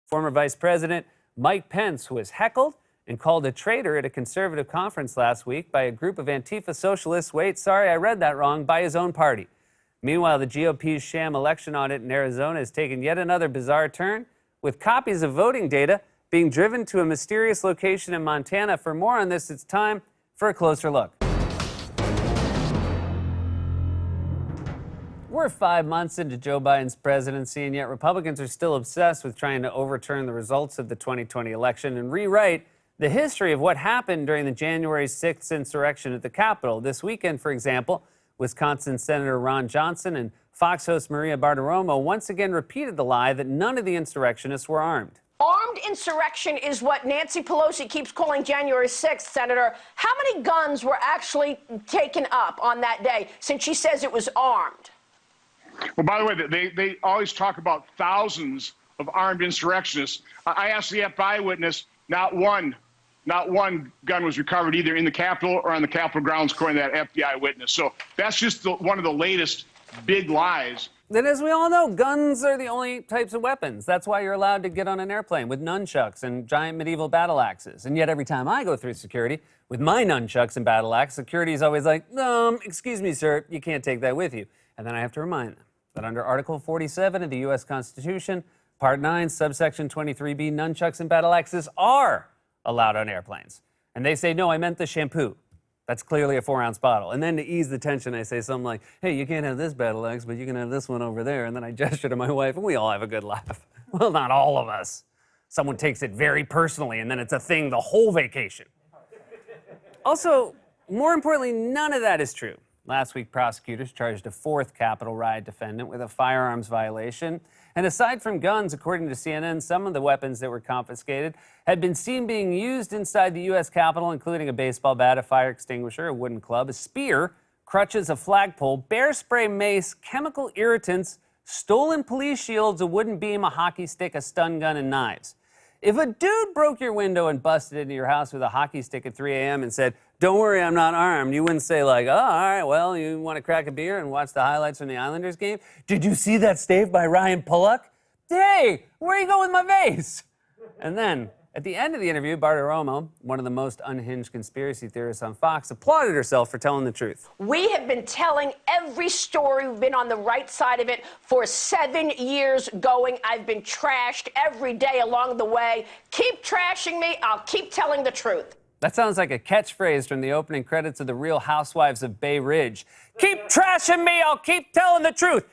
Former Vice President Mike Pence was heckled and called a traitor at a conservative conference last week by a group of Antifa socialists. Wait, sorry, I read that wrong, by his own party. Meanwhile, the GOP's sham election audit in Arizona has taken yet another bizarre turn, with copies of voting data being driven to a mysterious location in Montana. For more on this, it's time for a closer look. We're 5 months into Joe Biden's presidency, and yet Republicans are still obsessed with trying to overturn the results of the 2020 election and rewrite the history of what happened during the January 6th insurrection at the Capitol. This weekend, for example, Wisconsin Senator Ron Johnson and Fox host Maria Bartiromo once again repeated the lie that none of the insurrectionists were armed. Armed insurrection is what Nancy Pelosi keeps calling January 6th, Senator. How many guns were actually taken up on that day, since she says it was armed? Well, by the way, they always talk about thousands of armed insurrectionists. I asked the FBI witness, not one gun was recovered either in the Capitol or on the Capitol grounds, according to that FBI witness. So that's just one of the latest big lies. Then, as we all know, guns are the only types of weapons. That's why you're allowed to get on an airplane with nunchucks and giant medieval battle axes. And yet every time I go through security with my nunchucks and battle axe, security is always like, excuse me, sir, you can't take that with you. And then I have to remind them that under Article 47 of the U.S. Constitution, Part 9, subsection 23B, nunchucks and battle axes are allowed on airplanes. And they say, no, I meant the shampoo. That's clearly a 4-ounce bottle. And then to ease the tension, I say something like, hey, you can't have this battle axe, but you can have this one over there. And then I gesture to my wife, and we all have a good laugh. Well, not all of us. Someone takes it very personally, and then it's a thing the whole vacation. Also, more importantly, none of that is true. Last week, prosecutors charged a fourth Capitol riot defendant with a firearms violation. And aside from guns, according to CNN, some of the weapons that were confiscated had been seen being used inside the U.S. Capitol, including a baseball bat, a fire extinguisher, a wooden club, a spear, crutches, a flagpole, bear spray mace, chemical irritants, stolen police shields, a wooden beam, a hockey stick, a stun gun, and knives. If a dude broke your window and busted into your house with a hockey stick at 3 a.m. and said, don't worry, I'm not armed, you wouldn't say like, oh, all right, well, you want to crack a beer and watch the highlights from the Islanders game? Did you see that stave by Ryan Pulock? Hey, where are you going with my vase? And then, at the end of the interview, Bartiromo, one of the most unhinged conspiracy theorists on Fox, applauded herself for telling the truth. We have been telling every story. We've been on the right side of it for 7 years going. I've been trashed every day along the way. Keep trashing me. I'll keep telling the truth. That sounds like a catchphrase from the opening credits of The Real Housewives of Bay Ridge. Keep trashing me. I'll keep telling the truth.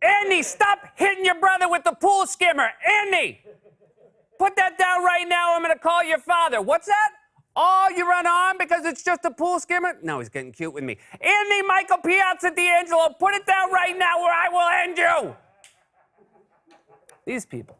Andy, stop hitting your brother with the pool skimmer. Andy! Put that down right now. I'm going to call your father. What's that? Oh, you run on because it's just a pool skimmer? No, he's getting cute with me. Andy, Michael Piazza D'Angelo, put it down right now or I will end you. These people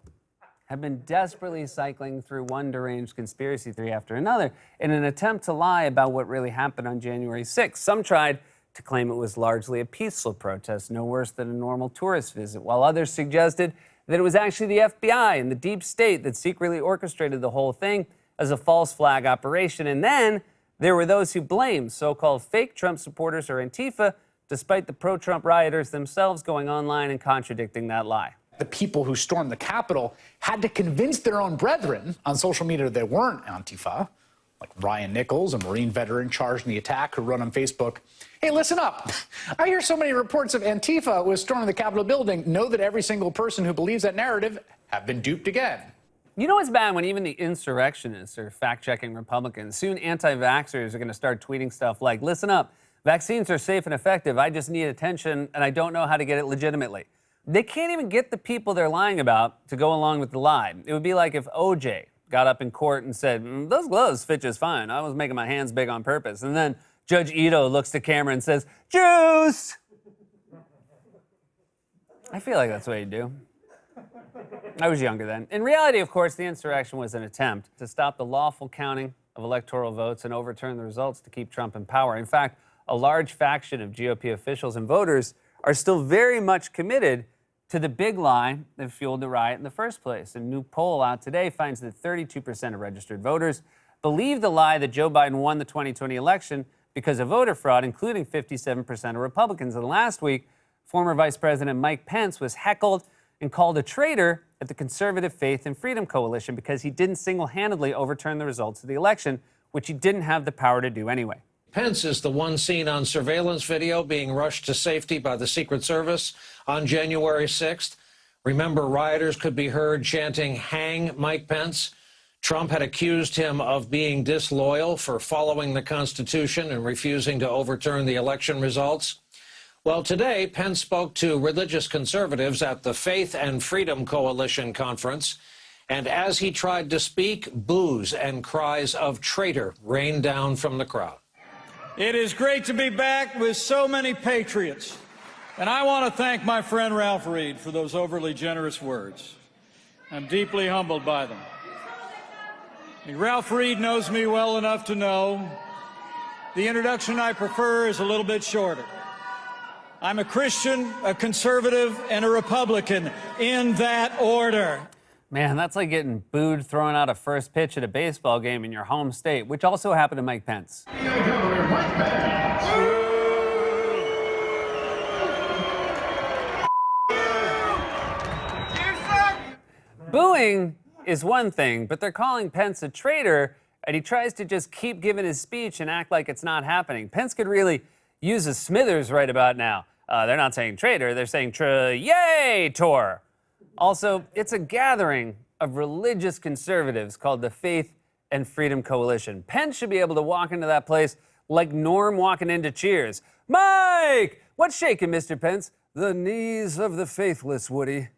have been desperately cycling through one deranged conspiracy theory after another in an attempt to lie about what really happened on January 6th. Some tried to claim it was largely a peaceful protest, no worse than a normal tourist visit, while others suggested that it was actually the FBI and the deep state that secretly orchestrated the whole thing as a false flag operation. And then there were those who blamed so-called fake Trump supporters or Antifa, despite the pro-Trump rioters themselves going online and contradicting that lie. The people who stormed the Capitol had to convince their own brethren on social media that they weren't Antifa, like Ryan Nichols, a Marine veteran charged in the attack who wrote on Facebook, hey, listen up. I hear so many reports of Antifa was storming the Capitol building. Know that every single person who believes that narrative have been duped again. You know what's bad? When even the insurrectionists are fact-checking Republicans, soon anti-vaxxers are going to start tweeting stuff like, listen up, vaccines are safe and effective. I just need attention, and I don't know how to get it legitimately. They can't even get the people they're lying about to go along with the lie. It would be like if OJ got up in court and said, those gloves fit just fine. I was making my hands big on purpose. And then Judge Ito looks to camera and says, juice! I feel like that's what you do. I was younger then. In reality, of course, the insurrection was an attempt to stop the lawful counting of electoral votes and overturn the results to keep Trump in power. In fact, a large faction of GOP officials and voters are still very much committed to the big lie that fueled the riot in the first place. A new poll out today finds that 32% of registered voters believe the lie that Joe Biden won the 2020 election because of voter fraud, including 57% of Republicans. And last week, former Vice President Mike Pence was heckled and called a traitor at the Conservative Faith and Freedom Coalition because he didn't single-handedly overturn the results of the election, which he didn't have the power to do anyway. Pence is the one seen on surveillance video being rushed to safety by the Secret Service on January 6th. Remember, rioters could be heard chanting, "Hang Mike Pence." Trump had accused him of being disloyal for following the Constitution and refusing to overturn the election results. Well, today, Pence spoke to religious conservatives at the Faith and Freedom Coalition conference. And as he tried to speak, boos and cries of traitor rained down from the crowd. It is great to be back with so many patriots. And I want to thank my friend Ralph Reed for those overly generous words. I'm deeply humbled by them. Ralph Reed knows me well enough to know the introduction I prefer is a little bit shorter. I'm a Christian, a conservative, and a Republican, in that order. Man, that's like getting booed throwing out a first pitch at a baseball game in your home state, which also happened to Mike Pence. Booing is one thing, but they're calling Pence a traitor, and he tries to just keep giving his speech and act like it's not happening. Pence could really use a Smithers right about now. They're not saying traitor, they're saying yay-tor. Also, it's a gathering of religious conservatives called the Faith and Freedom Coalition. Pence should be able to walk into that place like Norm walking into Cheers. Mike! What's shaking, Mr. Pence? The knees of the faithless, Woody.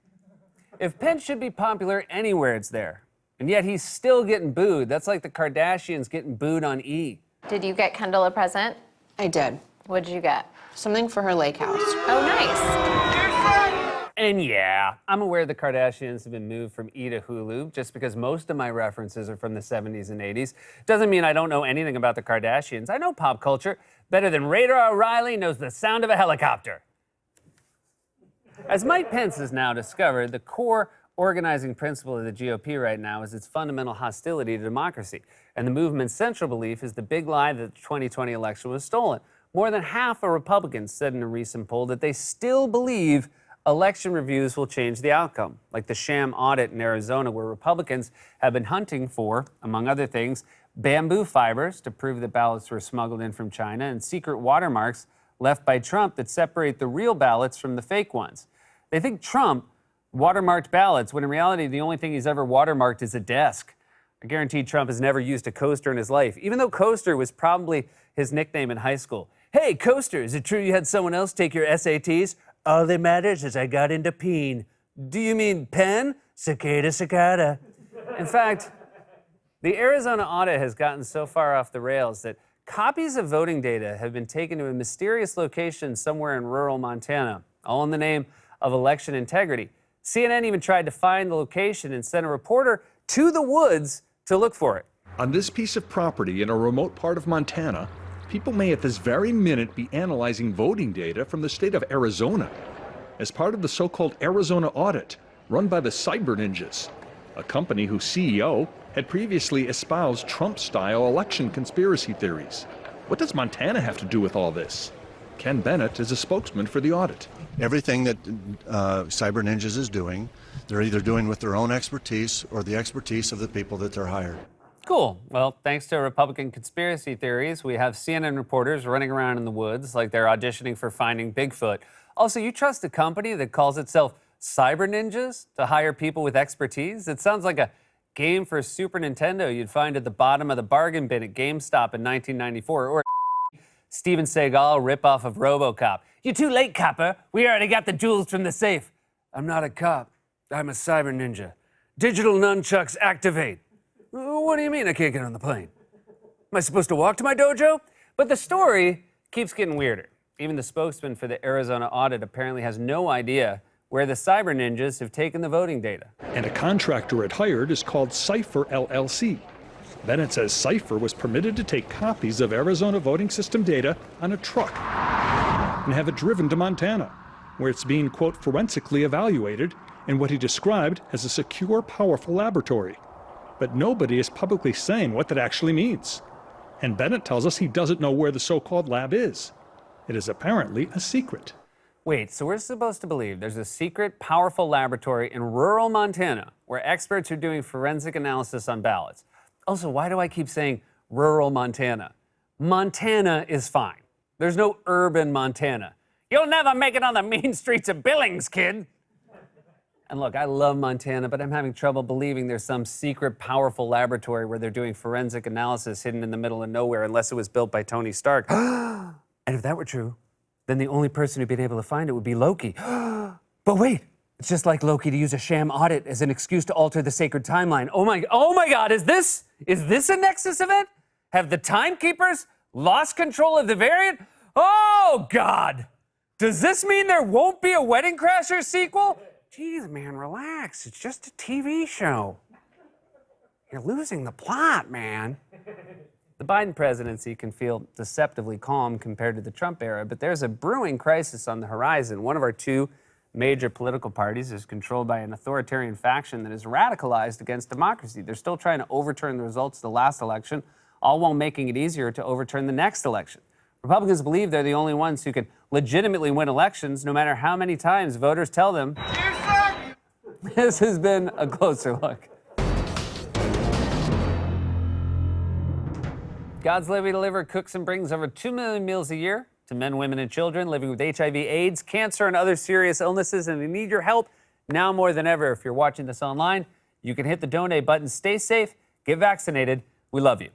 If Pence should be popular anywhere, it's there. And yet he's still getting booed. That's like the Kardashians getting booed on E! Did you get Kendall a present? I did. What did you get? Something for her lake house. Oh, nice. And yeah, I'm aware the Kardashians have been moved from E to Hulu. Just because most of my references are from the 70s and 80s doesn't mean I don't know anything about the Kardashians. I know pop culture better than Radar O'Reilly knows the sound of a helicopter. As Mike Pence has now discovered, the core organizing principle of the GOP right now is its fundamental hostility to democracy. And the movement's central belief is the big lie that the 2020 election was stolen. More than half of Republicans said in a recent poll that they still believe election reviews will change the outcome, like the sham audit in Arizona where Republicans have been hunting for, among other things, bamboo fibers to prove that ballots were smuggled in from China and secret watermarks left by Trump that separate the real ballots from the fake ones. They think Trump watermarked ballots when in reality the only thing he's ever watermarked is a desk. I guarantee Trump has never used a coaster in his life, even though coaster was probably his nickname in high school. Hey, coaster, is it true you had someone else take your SATs? All that matters is I got into peen. Do you mean pen? Cicada, cicada. In fact, the Arizona audit has gotten so far off the rails that copies of voting data have been taken to a mysterious location somewhere in rural Montana, all in the name of election integrity. CNN even tried to find the location and sent a reporter to the woods to look for it. On this piece of property in a remote part of Montana, people may at this very minute be analyzing voting data from the state of Arizona as part of the so-called Arizona audit run by the Cyber Ninjas, a company whose CEO had previously espoused Trump-style election conspiracy theories. What does Montana have to do with all this? Ken Bennett is a spokesman for the audit. Everything that Cyber Ninjas is doing, they're either doing with their own expertise or the expertise of the people that they're hired. Cool. Well, thanks to Republican conspiracy theories, we have CNN reporters running around in the woods like they're auditioning for Finding Bigfoot. Also, you trust a company that calls itself Cyber Ninjas to hire people with expertise? It sounds like a game for Super Nintendo you'd find at the bottom of the bargain bin at GameStop in 1994, or Steven Seagal ripoff of RoboCop. You're too late, copper. We already got the jewels from the safe. I'm not a cop. I'm a cyber ninja. Digital nunchucks activate. What do you mean I can't get on the plane? Am I supposed to walk to my dojo? But the story keeps getting weirder. Even the spokesman for the Arizona audit apparently has no idea where the cyber ninjas have taken the voting data. And a contractor it hired is called Cipher LLC. Bennett says Cipher was permitted to take copies of Arizona voting system data on a truck and have it driven to Montana, where it's being, quote, forensically evaluated in what he described as a secure, powerful laboratory. But nobody is publicly saying what that actually means. And Bennett tells us he doesn't know where the so-called lab is. It is apparently a secret. Wait, so we're supposed to believe there's a secret, powerful laboratory in rural Montana where experts are doing forensic analysis on ballots. Also, why do I keep saying rural Montana? Montana is fine. There's no urban Montana. You'll never make it on the mean streets of Billings, kid. And look, I love Montana, but I'm having trouble believing there's some secret, powerful laboratory where they're doing forensic analysis hidden in the middle of nowhere, unless it was built by Tony Stark. And if that were true, then the only person who'd been able to find it would be Loki. But wait, it's just like Loki to use a sham audit as an excuse to alter the sacred timeline. Oh my God, is this a Nexus event? Have the timekeepers lost control of the variant? Oh God, does this mean there won't be a Wedding Crashers sequel? Jeez, man, relax. It's just a TV show. You're losing the plot, man. The Biden presidency can feel deceptively calm compared to the Trump era, but there's a brewing crisis on the horizon. One of our two major political parties is controlled by an authoritarian faction that is radicalized against democracy. They're still trying to overturn the results of the last election, all while making it easier to overturn the next election. Republicans believe they're the only ones who can legitimately win elections, no matter how many times voters tell them. This has been a closer look. God's Levy Deliver cooks and brings over 2 million meals a year to men, women, and children living with HIV, AIDS, cancer, and other serious illnesses, and they need your help now more than ever. If you're watching this online, you can hit the donate button. Stay safe, get vaccinated. We love you.